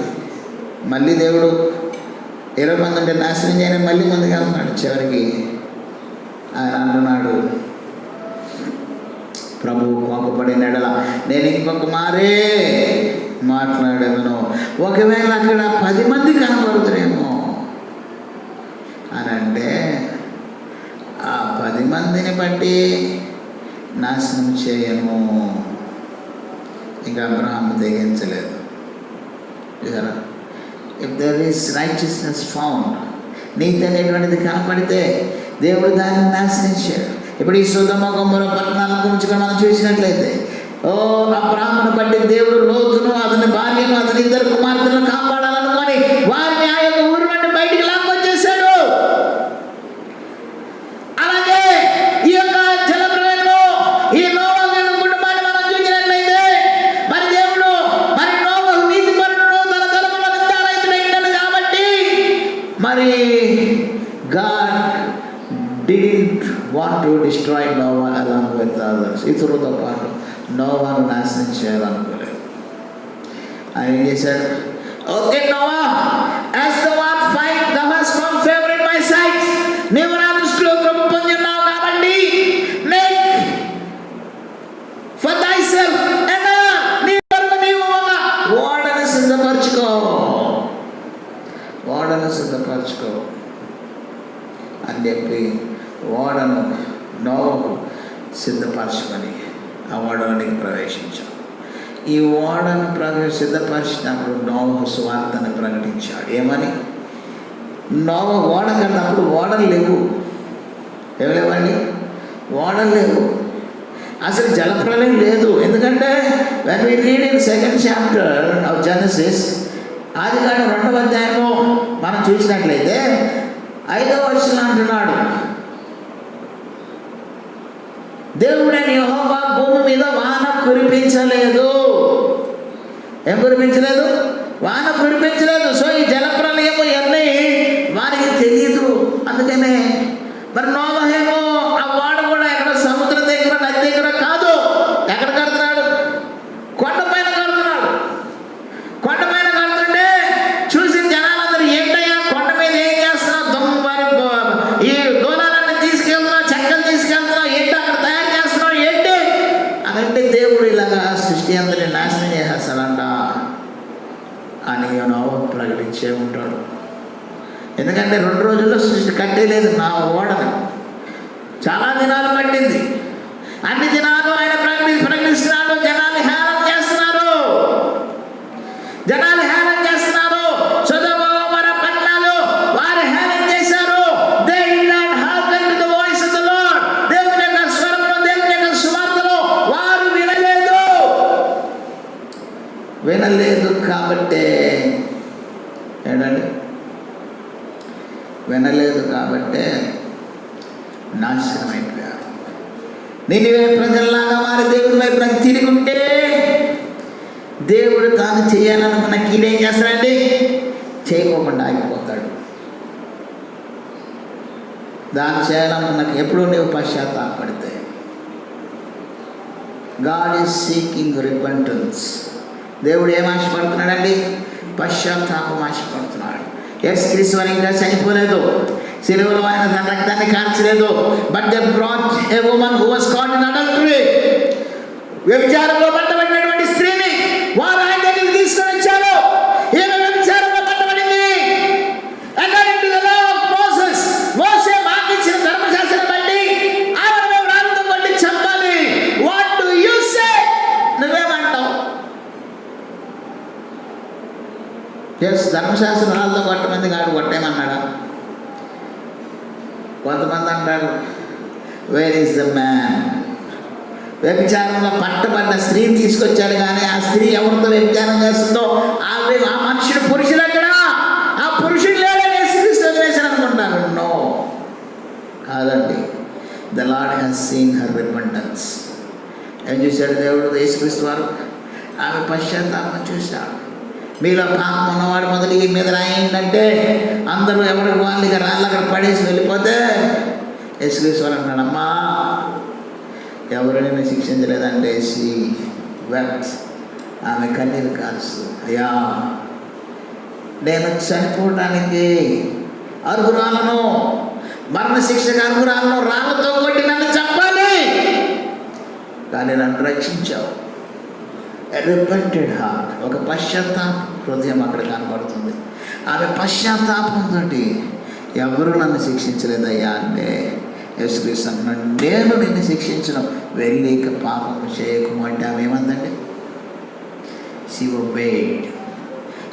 మళ్ళీ దేవుడు 20 మంది అంటే నాశనం చేయని మళ్ళీ ముందుకు వెళ్తున్నాడు. చివరికి ఆయన అంటున్నాడు, ప్రభువు కోపపడిన ఎడల నేను ఇంకొక మారే మాట్లాడేదను, ఒకవేళ అక్కడ 10 మంది కనబడుతురేమో అని అంటే ఆ 10 మందిని బట్టి నాశనం చేయను. ఇంకా అబ్రహాము తెగించలేదు. చూసారా, if there is righteousness found, నీతి అనేటువంటిది కనపడితే దేవుడు దాన్ని నాశనించాడు. ఇప్పుడు ఈ సొదొమ గొమొర్రా పట్టణాల గురించి మనం చూసినట్లయితే, అబ్రహామును బట్టి దేవుడు లోతును అతని భార్యను అతని 2 కుమార్తెలను కాపాడాలనుకొని వారిని ఆ యొక్క ఊరు నుండి బయటికి లాక్కొచ్చేసాడు. అలాగే ఈ యొక్క జలప్రలయంలో ఈ నోవహు కుటుంబాన్ని మనం చూసినట్లయితే, మరి దేవుడు మరి నోవహు నీతిపరుడు, తన తలములో నిందారహితుడైండు కాబట్టి మరి God didn't want to destroy Noah along with others. ఇతరులతో పాటు నోవాను నాశనం చేయాలనుకోలేదు. ఆయన ఏం చేశాడు? Okay Noah, as the one find thou hast found favor in my sight, నీవు నా దృష్టిలో కృప పొంది ఉన్నావు కాబట్టి make for thyself and నీ కొరకు నీవు ఒక ఓడను సిద్ధపరచుకో అని చెప్పి ఓడను నోవహు సిద్ధపరచుకొని ఆ ఓడలోనికి ప్రవేశించాడు. ఈ ఓడను సిద్ధపరిచినప్పుడు నోవహు సువార్తను ప్రకటించాడు. ఏమని? నోవహు ఓడ కట్టినప్పుడు ఓడలు లేవు. ఏమలేవండి? ఓడలు లేవు. అసలు జలప్రలయం లేదు. ఎందుకంటే when we read in 2nd chapter of Genesis, ఆదికాండం 2వ అధ్యాయంలో మనం చూసినట్లయితే 5వ వచనం అంటున్నాడు, దేవుడైన యెహోవా భూమి మీద వాన కురిపించలేదు. ఏం కురిపించలేదు? వాన కురిపించలేదు. సో ఈ జలప్రలయము ఇవన్నీ వారికి తెలియదు. అందుకనే మరి నోవహేమో ఆ వాడు కూడా ఎక్కడ సముద్రం దగ్గర నది దగ్గర కాదు, ఎక్కడ కడుతున్నాడు? కొండపైన కడుతున్నాడు. కొండపైన కడుతుంటే చూసిన జనాలందరూ ఏంటయ్యా కొండ మీద ఏం చేస్తున్నావు? ఈ దూలాలన్నీ తీసుకెళ్తున్నావు, చెక్కలు తీసుకెళ్తున్నావు, ఏంటి అక్కడ తయారు చేస్తున్నావు ఏంటి అనంటే, దేవుడు ఇలాగా సృష్టి అందరినీ నాశనం చేసేస్తాడంట అని నోవహు ప్రకటించే ఉంటాడు. ఎందుకంటే 2 రోజుల్లో సృష్టి కట్టేలేదు నా ఓడను. చాలా దినాలు పట్టింది. అన్ని దినాలు ఆయన ప్రకటిస్తున్నాడు. జనాలు హేళన చేస్తున్నారు. సొదొమ గొమొర్రా పట్టణాలు వారు హేళన చేశారు. They did not hearken to the voice of the Lord. దేవుని యొక్క స్వరమును, దేవుని యొక్క సువార్తను వారు వినలేదు కాబట్టే ఏంటండి? వినలేదు కాబట్టే నాశనం అయిపోయారు. నినివే ప్రజల్లాగా వారి దేవుని వైపు తిరిగి ఉంటే దేవుడు తాను చేయాలనుకున్న కీడేం చేస్తాడండి? చేయకోకుండా ఆగిపోతాడు. దాన్ని చేయాలనుకున్న ఎప్పుడు నువ్వు పశ్చాత్తాపడితే, గాడ్ ఈజ్ సీకింగ్ రిపెంటెన్స్. దేవుడు ఏం ఆశపడుతున్నాడండి? పశ్చాత్తాపం ఆశపడుతున్నాడు. యేసుక్రీస్తు వారు ఇంకా చనిపోలేదు, సిలువలో ఆయన తన రక్తాన్ని కార్చలేదు. But they brought a woman who was caught in adultery, వ్యభిచారంలో పట్టబడినటువంటి స్త్రీని వారు ఆయన దగ్గరికి తీసుకొని వచ్చారు. ఈమె వ్యభిచారంలో పట్టబడింది. According to the law of Moses, మోసే మాకిచ్చిన ధర్మశాస్త్రం బట్టి ఆమెను రాళ్ళతో కొట్టి చంపాలి. What do you say? నువ్వేమంటావు? ధర్మశాస్త్రం రాళ్ళతో కొట్టమంది కాదు, కొట్టేమన్నాడా? కొంతమంది అంటారు, వేర్ ఈస్ ద మ్యాన్? వ్యభిచారంలో పట్టబడ్డ స్త్రీని తీసుకొచ్చాడు, కానీ ఆ స్త్రీ ఎవరితో వ్యభిచారం చేస్తుందో ఆ మనుషుడు పురుషుడు ఎక్కడ? ఆ పురుషుడు లేడని యేసుక్రీస్తు వదిలేశారు అనుకుంటారు. నో, కాదండి. The lord has seen her repentance. ఏం చూశాడు దేవుడు? యేసుక్రీస్తు వారు ఆమె పశ్చాత్తాపం చూశాడు. మీలో పాపం ఉన్నవాడు మొదలు ఈ మీద రాయిందంటే అందరూ ఎవరికి వాళ్ళు ఇక రాళ్ళు అక్కడ పడేసి వెళ్ళిపోతే యేసుక్రీస్తు వారు అన్నాడు, అమ్మా ఎవరు నేను శిక్షించలేదంటే షీ వెప్ట్ ఆమె కన్నీరు కారుస్తూ, అయ్యా నేను చనిపోవడానికి అర్హురాలను, మరణశిక్షకు అర్హురాలను, రాళ్ళతో కొట్టి నన్ను చంపాలి, కానీ నన్ను రక్షించావు. రిపెంటెడ్ హార్ట్, ఒక పశ్చాత్తాప హృదయం అక్కడ కనబడుతుంది. ఆమె పశ్చాత్తాపంతో ఎవరు నన్ను శిక్షించలేదయ్యా అంటే యేసుక్రీస్తు అన్నాడు, నేను నిన్ను శిక్షించను, వెళ్ళి ఇక పాపం చేయకు అంటే ఆమె ఏమందండి? She obeyed.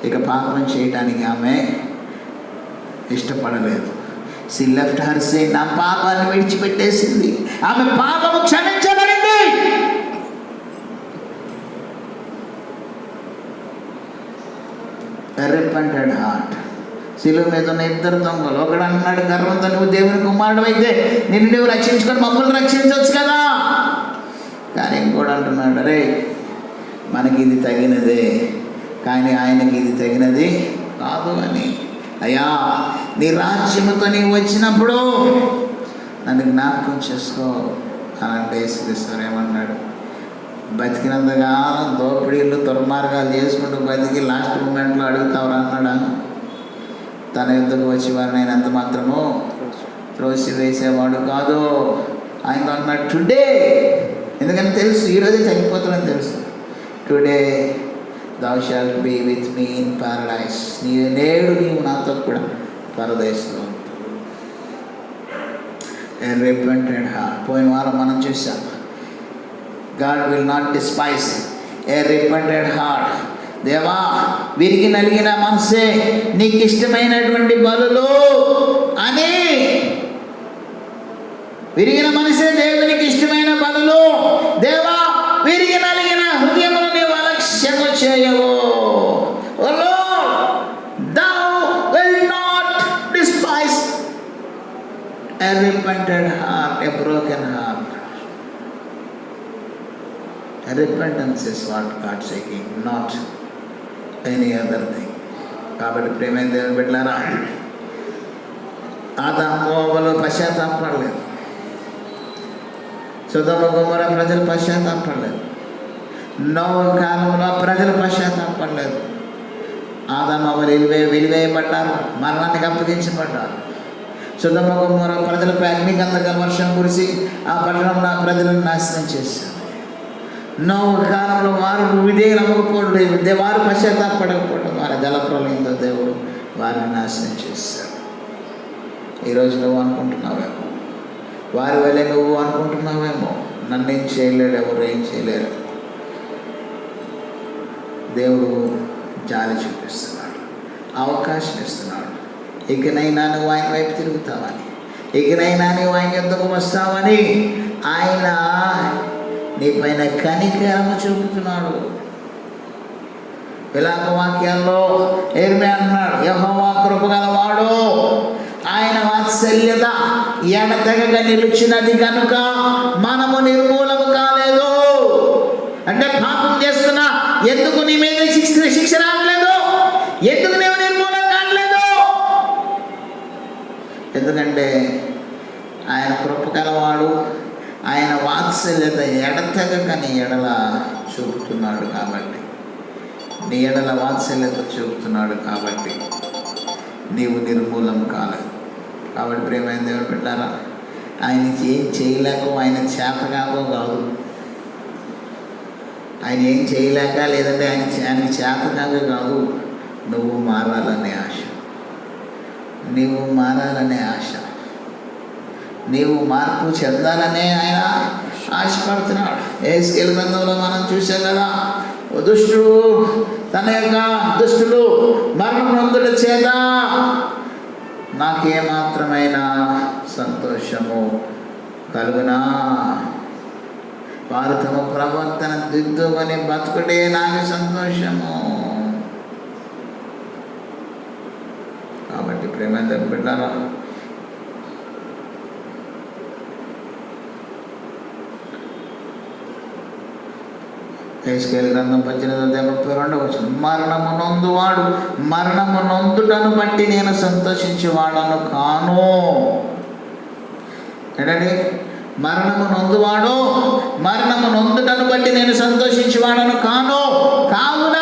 ఇక పాపం చేయడానికి ఆమె ఇష్టపడలేదు. షీ లెఫ్ట్ హర్ సిన్, నా పాపాన్ని విడిచిపెట్టేసింది. ఆమె పాపము క్షమించబడింది. Repented heart. శిలువ మీద ఉన్న ఇద్దరు దొంగలు, ఒకడు అన్నాడు గర్వంతో, నువ్వు దేవుని కుమారుడు అయితే నిన్ను నువ్వు రక్షించుకొని మమ్మల్ని రక్షించవచ్చు కదా. కానీ ఇంకోటి అంటున్నాడు, అరే మనకి ఇది తగినదే కానీ ఆయనకి ఇది తగినది కాదు అని. అయ్యా నీ రాజ్యముతో నీవు వచ్చినప్పుడు నన్ను జ్ఞాపకం చేసుకో అని అంటే యేసుక్రీస్తు ఏమన్నాడు? బతికినంతకాలం దోపిడీలు దుర్మార్గాలు చేసుకుంటూ బతికి లాస్ట్ మూమెంట్లో అడుగుతావురా అన్నాడా? తన యుద్ధకు వచ్చి వారిని ఆయన ఎంత మాత్రమో త్రోసి వేసేవాడు కాదు. ఆయన అన్నాడు టుడే, ఎందుకంటే తెలుసు ఈరోజే చనిపోతాడని తెలుసు. Today thou shalt be with me in paradise. నేడు నీవు నాతో కూడా పరదేశంలో. A repentant heart. పోయిన వారం మనం చూసాం, God will not despise a repentant heart. దేవా విరిగి నలిగిన మనసే నీకు ఇష్టమైనటువంటి బలులు అని. విరిగిన మనసే దేవునికి ఇష్టమైన బలులు. దేవా విరిగి నలిగిన హృదయమును నీవు అలక్ష్యము చేయవు. O Lord, thou will not despise a repentant heart, a broken heart. A repentance is what God is seeking, not any other thing. కాబట్టి ప్రేమైన దేవుని బిడ్డలారా, ఆదాము హవ్వలు పశ్చాత్తాపడలేదు. సొదొమ గొమొర్రా ప్రజలు పశ్చాత్తాపడలేదు. నోవహు కాలంలో ప్రజలు పశ్చాత్తాపడలేదు. ఆదాము హవ్వలు వెలివేయబడ్డారు, మరణానికి అప్పగించబడ్డారు. సొదొమ గొమొర్రా ప్రజలపై అగ్నిగంధక వర్షం కురిసి ఆ పట్టణంలో ఆ ప్రజలను నాశనం చేశారు. నోవహు కాలంలో వారు విధేయులు అవ్వకపోవడం, వారు పశ్చాత్తాపడకపోవడం, వారి జలప్రలయంతో దేవుడు వారిని నాశనం చేశాడు. ఈరోజు నువ్వు అనుకుంటున్నావేమో, వారి వల్లే నువ్వు అనుకుంటున్నావేమో, నన్నేం చేయలేడు, ఎవరు ఏం చేయలేరు. దేవుడు జాలి చూపిస్తున్నాడు, అవకాశం ఇస్తున్నాడు. ఇకనైనా నువ్వు ఆయన వైపు తిరుగుతావని, ఇకనైనా నువ్వు ఆయన యుద్ధకు వస్తావని ఆయన నీ పైన కనికరము చూపుతున్నాడు. విలాప వాక్యాల్లో యెర్మీయా అన్నాడు, యెహోవా కృపగలవాడు, ఆయన వాత్సల్యత ఎడతెగక నిలిచినది కనుక మనము నిర్మూలము కాలేదు. అంటే పాపం చేస్తున్నా ఎందుకు నీ మీద శిక్ష రావట్లేదు? ఎందుకు నీవు నిర్మూలం కావట్లేదు? ఎందుకంటే ఆయన కృపగలవాడు, ఆయన వాత్సల్యత ఎడతెగక నీ ఎడల చూపుతున్నాడు కాబట్టి, నీ ఎడల వాత్సల్యత చూపుతున్నాడు కాబట్టి నీవు నిర్మూలం కాలేదు. కాబట్టి ప్రియమైన దేవుడు పెట్టారా, ఆయన ఏం చేయలేక, ఆయన చేతకాకో కాదు, ఆయన ఏం చేయలేక లేదంటే ఆయన చేతకాక కాదు, నువ్వు మారాలనే ఆశ, నీవు మారాలనే ఆశ, నీవు మార్పు చెందాలనే ఆయన ఆశపడుతున్నాడు. యెహెజ్కేలు గ్రంథంలో మనం చూసాం కదా, దుష్టుడు తన యొక్క దుష్టులు మరణమునందుట చేత నాకేమాత్రమైన సంతోషము కలుగునా, వారు తమ ప్రవర్తన దిద్దుకొని బతుకుడే నాకు సంతోషము. కాబట్టి ప్రేమ బిడ్డారా, యెహెజ్కేలు గ్రంథం 18:32 మరణము నొందువాడు మరణము నొందుటను బట్టి నేను సంతోషించేవాడను కాను. ఏంటండి? మరణము నొందువాడు, మరణము నొందుటను బట్టి నేను సంతోషించేవాడను కాను. కావున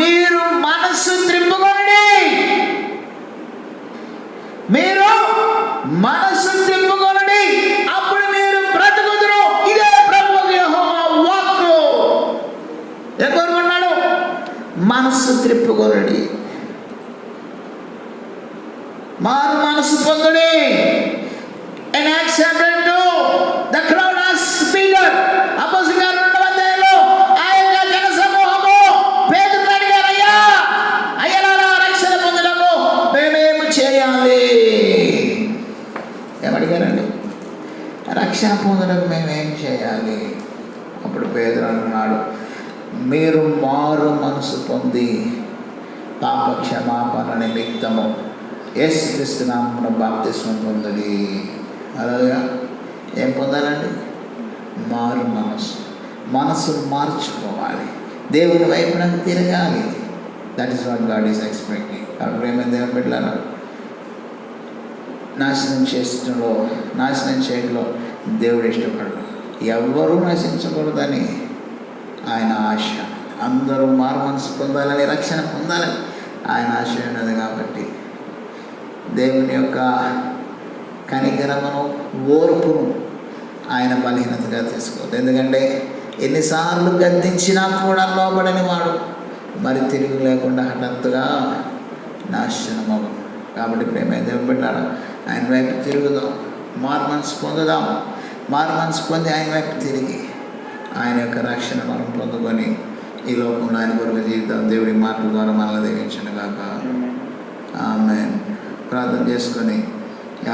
మీరు మనస్సు త్రిప్పుకొనండి, మీరు మనస్సు త్రిప్పుకొనండి, అప్పుడు మీరు బ్రతుకుదురు. ఇదే ప్రభువు యెహోవా వాక్కు. కోరుకున్నాడు, మనస్సు త్రిప్పుకొనండి, మారు మనసు పొందుడి. In Acts chapter 2, the crowd asked Peter, అపోస్తలుల 2వ అధ్యాయంలో ఆ యొక్క జన సమూహము పేతురుని అడిగారు, అయ్యా అయ్యలారా రక్షణ పొందడము మేమేమి చేయాలి? ఏమడిగారండి? రక్షణ పొందడం మేమేం చేయాలి? అప్పుడు పేతురు అంటున్నాడు, మీరు మారు మనసు పొంది పాప క్షమాపణ నిమిత్తము యేసుక్రీస్తు నామమున బాప్తిస్మం పొందడి. అలాగా ఏం పొందాలండి? మారు మనసు, మనసు మార్చుకోవాలి, దేవుని వైపునకు తిరగాలి. That is what God is expecting. కాబట్టి ఏమైంది దేవుని బిడ్డలారా, నాశనం చేయడంలో దేవుడు ఇష్టపడడు. ఎవ్వరూ నశించకూడదని ఆయన ఆశ. అందరూ మారు మనసు పొందాలని, రక్షణ పొందాలని ఆయన ఆశ ఉన్నది. కాబట్టి దేవుని యొక్క కనికరమును, ఓర్పును ఆయన బలహీనతగా తీసుకోవద్దు. ఎందుకంటే ఎన్నిసార్లు గద్దించినా కూడా లోబడని వాడు మరి తిరిగి లేకుండా హఠాత్తుగా నాశనమవు. కాబట్టి ప్రేమ దేవుని బిడ్డలారా, ఆయన వైపు తిరుగుదాం, మారు మనసు పొందుదాం. మారు మనసు పొంది ఆయన వైపు తిరిగి ఆయన యొక్క రక్షణ మనం పొందుకొని ఈ లోకంలో ఆయన కొరకు జీవితం దేవుడి మాటల ద్వారా మనల్ని దీవించను గాక. ఆమేన్. ప్రార్థన చేసుకొని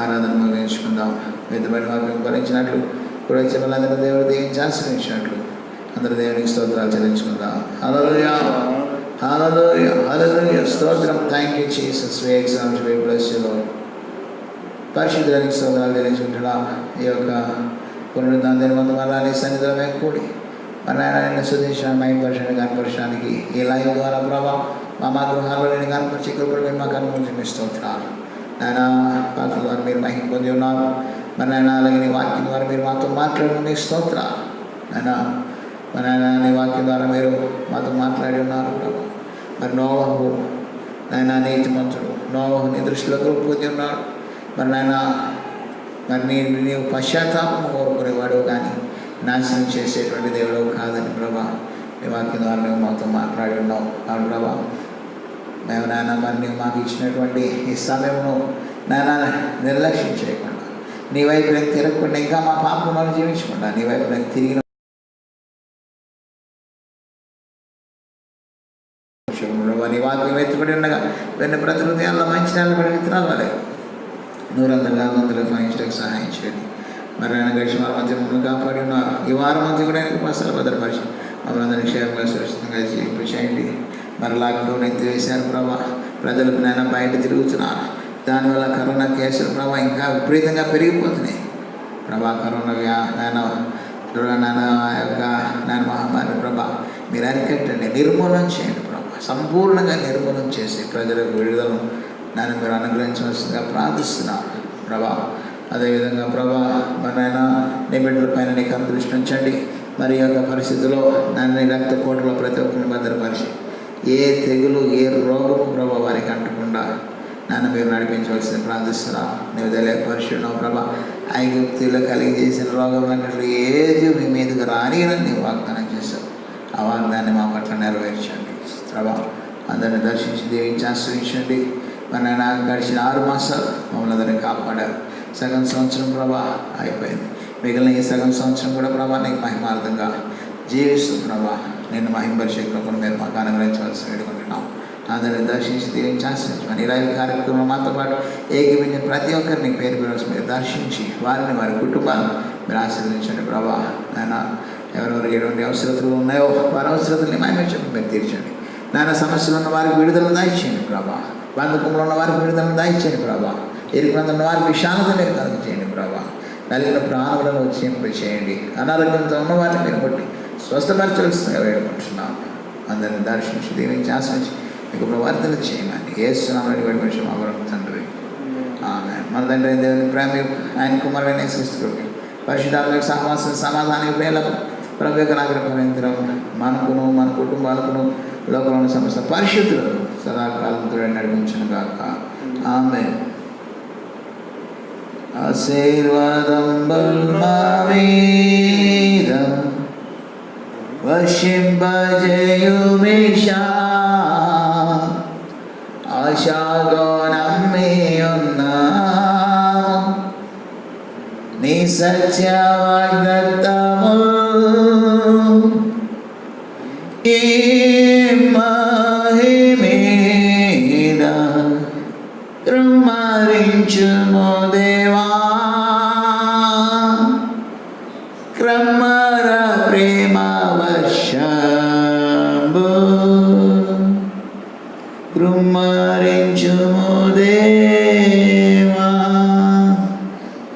ఆరాధన ముగించుకుందాం. పెద్దబడి వాక్యం భరించినట్లు కూడా వచ్చే వాళ్ళందరూ దేవుడు దీవించి ఆశ్రయించినట్లు అందరూ దేవునికి స్తోత్రాలు చెల్లించుకుందాం. హల్లెలూయా, హల్లెలూయా, హల్లెలూయా. స్తోత్రం. Thank you Jesus. We exalt you, we bless you Lord. పరిశుద్ధానికి స్తోత్రాలు చెల్లించుకుంటున్నాం. ఈ యొక్క పునరుద్ధాన మందు మళ్ళీ సన్నిధిలో కూడి మన ఆయన సుధించడానికి, మైపరచడానికి, కనపరచడానికి ఈ లైవ్ ద్వారా ప్రభావం మా గృహాల్లో నేను కనపరిచి కృపడు మీరు మాకు అనుమతిని స్తోత్రాలు. నాయన పాత్ర ద్వారా మీరు మహిమ పొంది ఉన్నారు. మరి నాయన అలాగే నీ వాక్యం ద్వారా మీరు మాతో మాట్లాడి స్తోత్రాలు. నాయన మరి నాయన నీ వాక్యం ద్వారా మీరు మాతో మాట్లాడి ఉన్నారు ప్రభు. మరి నోవహు నాయన నీతిమంతుడు, నోవహు నీ దృష్టిలో కృప పొంది ఉన్నాడు. మరి నాయన మరి నీవు పశ్చాత్తాపం కోరుకునేవాడు కానీ నాశనం చేసేటువంటి దేవుడు కాదని ప్రభా నీ వాక్యం ద్వారా నువ్వు మాతో మాట్లాడి ఉన్నావు. అవును ప్రభా, మేము నాయన మరి నువ్వు మాకు ఇచ్చినటువంటి ఈ సమయంలో నాయన నిర్లక్ష్యం చేయకుండా, నీ వైపు నేను తిరగకుండా, ఇంకా మా పాపం మనం జీవించకుండా నీ వైపు నేను తిరిగిన నీ వాక్యం ఎత్తుబడి ఉండగా వెన్న ప్రతి హృదయాల్లో మంచి నెలబడి విత్తనాలు వలె 100 ఫలించడానికి సహాయం చేయండి. మరి ఆయన గడిచి వారి మధ్య మమ్మల్ని కాపాడి ఉన్నారు. ఈ వారం మధ్య కూడా ఆయనకు బస్సులు భద్రపరిచి మమ్మల్ని అందరినీ క్షేమంగా సురక్షితంగా చేయండి. మరి లాక్డౌన్ ఎత్తివేశారు ప్రభా, ప్రజలు నాయన బయట తిరుగుతున్నారు. దానివల్ల కరోనా కేసులు ప్రభా ఇంకా విపరీతంగా పెరిగిపోతున్నాయి ప్రభా. కరోనా నాయన యొక్క నాయన మహమ్మారి ప్రభా మీరు అరికట్టండి, నిర్మూలన చేయండి ప్రభా. సంపూర్ణంగా నిర్మూలన చేసి ప్రజలకు విడుదలను నాయన మీరు అనుగ్రహించవలసిందిగా ప్రార్థిస్తున్నాను ప్రభా. అదేవిధంగా ప్రభా మరి నాయన నీ బిడ్డల పైన నీకు దృష్టి ఉంచండి. మరి ఈ యొక్క పరిస్థితిలో నన్ను రక్త కోటలో ప్రతి ఒక్కరిని భద్రపరిచి ఏ తెగులు ఏ రోగము ప్రభా వారికి అంటకుండా నన్ను మీరు నడిపించవలసిన ప్రార్థిస్తున్నాను. నువ్వు తెలియపరిచున్నావు ప్రభా. ఐగుప్తులో కలిగి చేసిన రోగములన్నింటిలో ఏది మీ మీదకి రానియని నీవు వాగ్దానం చేశావు. ఆ వాగ్దాన్ని మా పట్ల నెరవేర్చండి ప్రభా. అందరిని దర్శించి దీవించి ఆశ్రయించండి. మరి నాయన గడిచిన 6 మాసాలు మమ్మల్ని అందరినీ కాపాడారు. సగం సంవత్సరం ప్రభా అయిపోయింది. మిగిలిన ఈ సగం సంవత్సరం కూడా ప్రభా నీకు మహిమార్థంగా జీవిస్తూ ప్రభా నేను మహింపరిచే కృపను మీరు మాకు అనుగ్రహించవలసి వేడుకుంటున్నాం. అందరిని దర్శించి దీవించి ఆశ్రయించమని ఈ లైవ్ కార్యక్రమం మాతో పాటు ఏకీవించిన ప్రతి ఒక్కరిని పేరు పేరు మీరు దర్శించి వారిని వారి కుటుంబాలను మీరు ఆశీర్వదించండి ప్రభా. నాయన ఎవరెవరికి ఎటువంటి అవసరతలు ఉన్నాయో వారి అవసరతల్ని మహిమించండి, మీరు తీర్చండి. నాయన సమస్యలు ఉన్న వారికి విడుదలను దాయిచేయండి ప్రభా. బంధుకంలో ఉన్న వారికి విడుదలను దాయిచేయండి ప్రభా. ఎరుకునందు ఉన్న వారికి విశాలత మీరు కలుగు చేయండి ప్రభా. కలిగిన ప్రాణులను వచ్చి చేయండి. అనారోగ్యంతో ఉన్న వారిని మీరు కొట్టి స్వస్థపరచవలసిందిగా వేడుకుంటున్నాం. అందరిని దర్శించి దీవించి ఆశ్రయించి మీకు ప్రవర్తన చేయమని యేసునామములో వేడుకుంటున్నాం మా పరమ తండ్రి. ఆమేన్. మన తండ్రి దేవుని ప్రేమ ఆయన కుమారుడైన యేసుక్రీస్తు పరిశుద్ధాత్మక సహవాసం సమాధానం ప్రేమ ప్రభు యొక్క నాగరికం మనకును మన కుటుంబాలకును లోకంలోని సమస్త పరిశుద్ధులను సదాకాలంతో నడిపించను గాక. ఆమేన్. ఆశీర్వాదం బల్మావీద వర్షింపజేయుమీషా ఆశాగో నమ్మియున్నాము నీ సత్య వాగ్దత్తము ఈ మహిమీద కృమ్మరించుము దేవా క్రమర ప్రేమ వర్షంబు కృమ్మరించుము దేవా.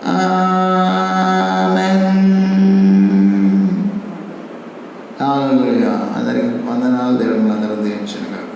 ఆమేన్. హల్లెలూయా. అందరికి వందనాలు. దేవుడు అందరూ దీవించును గాక.